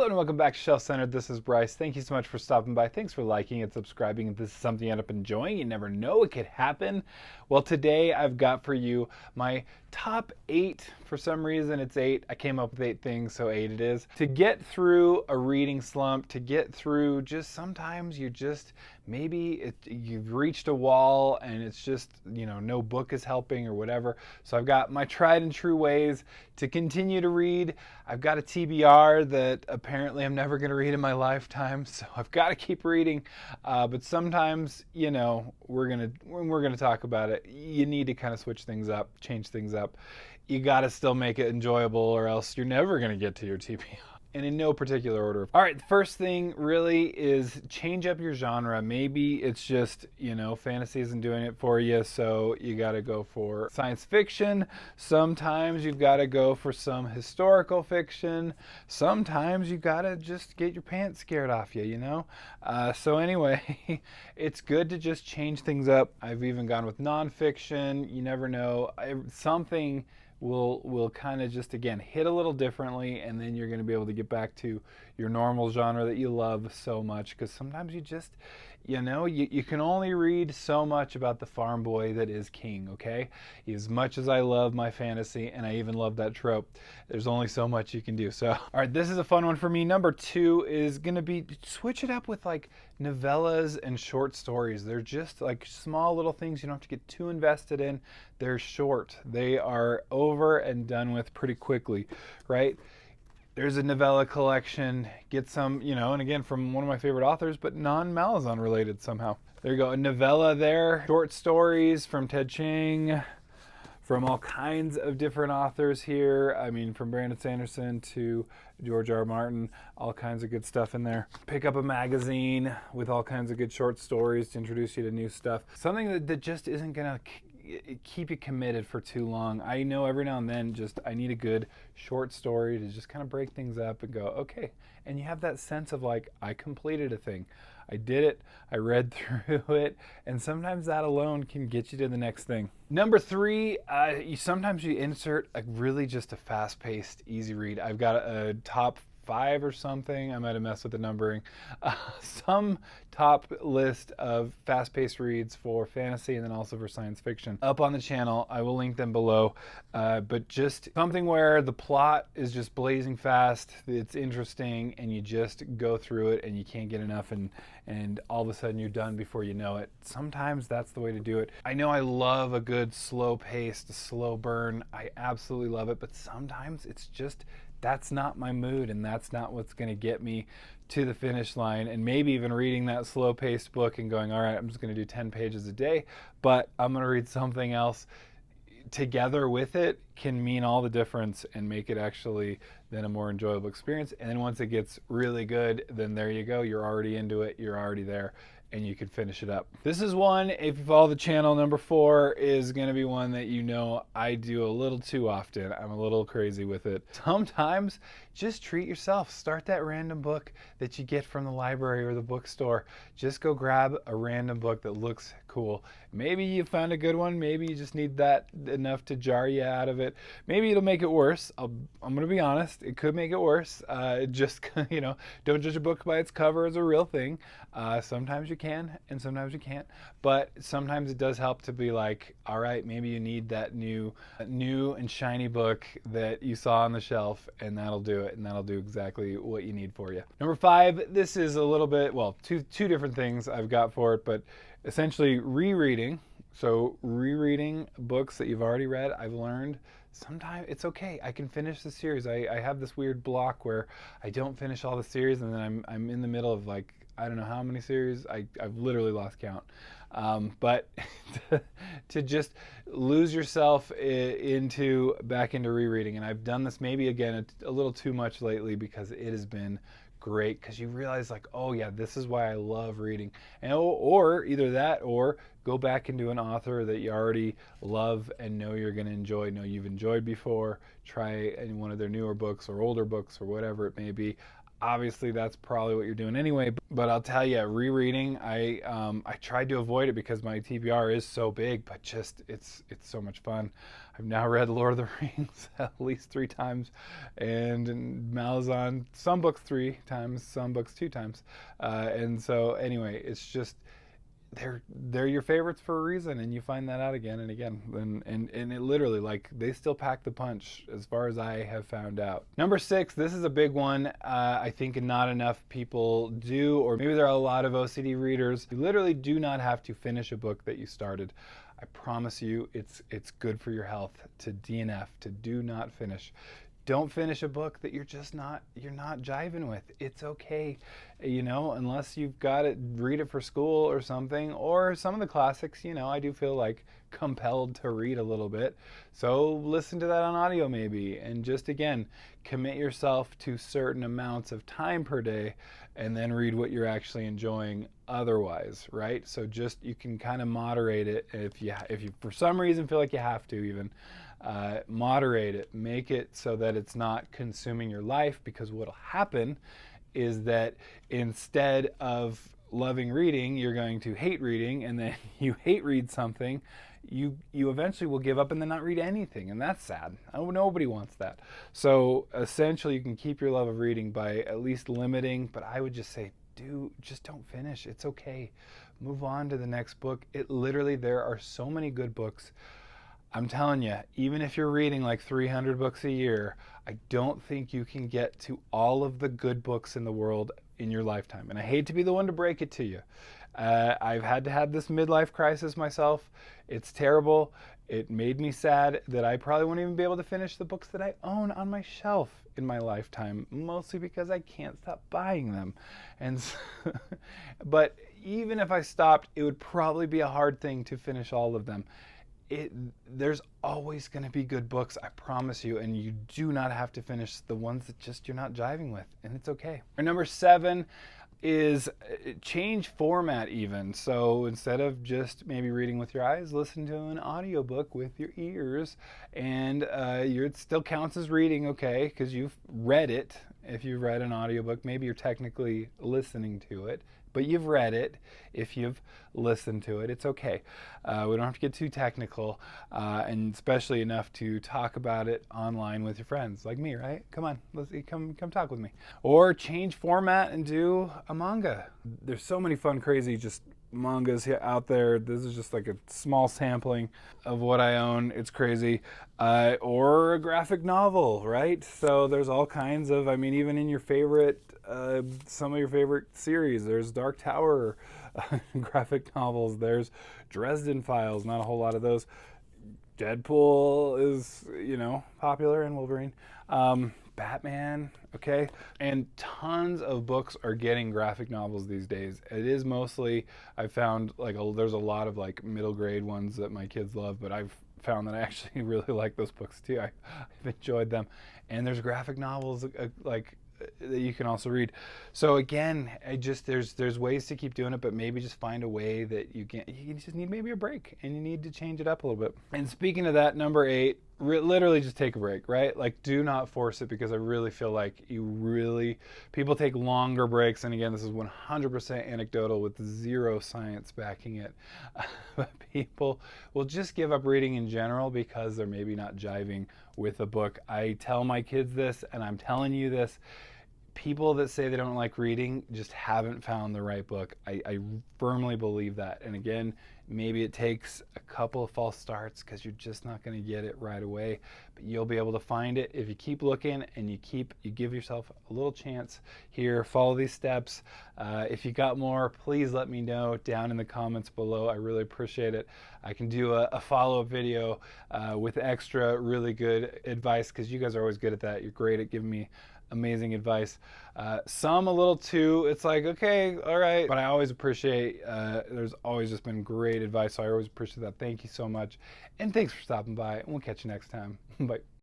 Hello and welcome back to Shelf Centered. This is Bryce. Thank you so much for stopping by. Thanks for liking and subscribing. If this is something you end up enjoying, you never know, it could happen. Well, today I've got for you my top 8. For some reason it's 8. I came up with 8 things, so 8 it is. To get through a reading slump, to get through just sometimes you've reached a wall and it's just, no book is helping or whatever. So I've got my tried and true ways to continue to read. I've got a TBR that apparently I'm never going to read in my lifetime, so I've got to keep reading. But sometimes, we're gonna talk about it. You need to kind of switch things up, change things up. You got to still make it enjoyable, or else you're never going to get to your TBR. And in no particular order. All right, the first thing really is change up your genre. Maybe it's just, fantasy isn't doing it for you, so you got to go for science fiction. Sometimes you've got to go for some historical fiction. Sometimes you got to just get your pants scared off you, So anyway, it's good to just change things up. I've even gone with nonfiction. You never know. Something will kind of just, again, hit a little differently, and then you're going to be able to get back to your normal genre that you love so much, because sometimes you just, you can only read so much about the farm boy that is king, okay? As much as I love my fantasy, and I even love that trope, there's only so much you can do. So, all right, this is a fun one for me. Number 2 is going to be switch it up with like novellas and short stories. They're just like small little things you don't have to get too invested in. They're short. They are over and done with pretty quickly, right? There's a novella collection. Get some, and again, from one of my favorite authors, but non-Malazan related somehow. There you go, a novella there. Short stories from Ted Chiang, from all kinds of different authors here. I mean, from Brandon Sanderson to George R. R. Martin, all kinds of good stuff in there. Pick up a magazine with all kinds of good short stories to introduce you to new stuff. Something that just isn't going to keep you committed for too long. I know every now and then I need a good short story to just kind of break things up and go, okay. And you have that sense of like, I completed a thing. I did it. I read through it. And sometimes that alone can get you to the next thing. Number 3, sometimes you insert really just a fast-paced, easy read. I've got a top 5 or something. I might have messed with the numbering. Some top list of fast-paced reads for fantasy and then also for science fiction up on the channel. I will link them below. But just something where the plot is just blazing fast, it's interesting, and you just go through it and you can't get enough, and all of a sudden you're done before you know it. Sometimes that's the way to do it. I know I love a good slow-paced, slow burn. I absolutely love it, but sometimes it's just that's not my mood, and that's not what's going to get me to the finish line. And maybe even reading that slow-paced book and going, all right, I'm just going to do 10 pages a day, but I'm going to read something else together with it can mean all the difference and make it actually then a more enjoyable experience. And then once it gets really good, then there you go. You're already into it. You're already there, and you can finish it up. This is one, if you follow the channel, number 4 is going to be one that I do a little too often. I'm a little crazy with it. Sometimes just treat yourself. Start that random book that you get from the library or the bookstore. Just go grab a random book that looks cool. Maybe you found a good one. Maybe you just need that enough to jar you out of it. Maybe it'll make it worse. I'm going to be honest. It could make it worse. Just, don't judge a book by its cover as a real thing. Sometimes you can and sometimes you can't. But sometimes it does help to be like, all right, maybe you need that new and shiny book that you saw on the shelf, and that'll do it, and that'll do exactly what you need for you. Number 5, this is a little bit, two different things I've got for it, but essentially rereading. So rereading books that you've already read. I've learned sometimes it's okay. I can finish the series. I have this weird block where I don't finish all the series, and then I'm in the middle of like, I don't know how many series. I've literally lost count. But to just lose yourself back into rereading. And I've done this maybe again a little too much lately because it has been great, because you realize like, oh yeah, this is why I love reading. And or either that, or go back into an author that you already love and know you're going to enjoy, know you've enjoyed before. Try any one of their newer books or older books or whatever it may be. obviously that's probably what you're doing anyway. But I'll tell you, rereading, I tried to avoid it because my TBR is so big, but just it's so much fun. I've now read Lord of the Rings at least 3 times, and Malazan, some books 3 times, some books 2 times, and so anyway, it's just they're your favorites for a reason, and you find that out again and again, and it literally, like, they still pack the punch as far as I have found out. Number 6, this is a big one. I think not enough people do, or maybe there are a lot of OCD readers. You literally do not have to finish a book that you started. I promise you, it's good for your health to DNF, to do not finish. Don't finish a book that you're not jiving with. It's okay, unless you've got to read it for school or something, or some of the classics, I do feel like compelled to read a little bit. So listen to that on audio maybe, and just again, commit yourself to certain amounts of time per day, and then read what you're actually enjoying otherwise, right? So just, you can kind of moderate it if you for some reason feel like you have to even. Moderate it, make it so that it's not consuming your life, because what'll happen is that instead of loving reading, you're going to hate reading, and then you hate read something, you eventually will give up and then not read anything, and that's sad. Nobody wants that. So essentially, you can keep your love of reading by at least limiting, but I would just say, just don't finish. It's okay. Move on to the next book. There are so many good books. I'm telling you, even if you're reading like 300 books a year, I don't think you can get to all of the good books in the world in your lifetime. And I hate to be the one to break it to you. I've had to have this midlife crisis myself. It's terrible. It made me sad that I probably won't even be able to finish the books that I own on my shelf in my lifetime, mostly because I can't stop buying them. And but even if I stopped, it would probably be a hard thing to finish all of them. There's always going to be good books, I promise you, and you do not have to finish the ones that just you're not jiving with, and it's okay. Our number 7 is change format even. So instead of just maybe reading with your eyes, listen to an audiobook with your ears, and it still counts as reading, okay, because you've read it. If you've read an audiobook, maybe you're technically listening to it, but you've read it. If you've listened to it, it's okay. We don't have to get too technical, and especially enough to talk about it online with your friends, like me, right? Come on, come talk with me. Or change format and do a manga. There's so many fun, crazy, just mangas out there. This is just like a small sampling of what I own. It's crazy. Or a graphic novel, right? So there's all kinds of, even in your favorite, some of your favorite series, there's Dark Tower graphic novels, there's Dresden Files, not a whole lot of those. Deadpool is, popular, and Wolverine. Batman, okay? And tons of books are getting graphic novels these days. It is mostly, I found, there's a lot of middle grade ones that my kids love, but I've found that I actually really like those books too. I've enjoyed them. And there's graphic novels that you can also read. So again, there's ways to keep doing it, but maybe just find a way that you just need maybe a break, and you need to change it up a little bit. And speaking of that, number 8, literally just take a break, right? Do not force it, because I really feel like people take longer breaks, and again, this is 100% anecdotal with zero science backing it. But people will just give up reading in general because they're maybe not jiving with a book. I tell my kids this, and I'm telling you this. People that say they don't like reading just haven't found the right book. I firmly believe that. And again, maybe it takes a couple of false starts, because you're just not going to get it right away. But you'll be able to find it if you keep looking, and you give yourself a little chance here. Follow these steps. If you got more, please let me know down in the comments below. I really appreciate it. I can do a follow-up video with extra really good advice, because you guys are always good at that. You're great at giving me amazing advice. Some a little too, it's like, okay, all right. But I always appreciate, there's always just been great advice, so I always appreciate that. Thank you so much. And thanks for stopping by, and we'll catch you next time. Bye.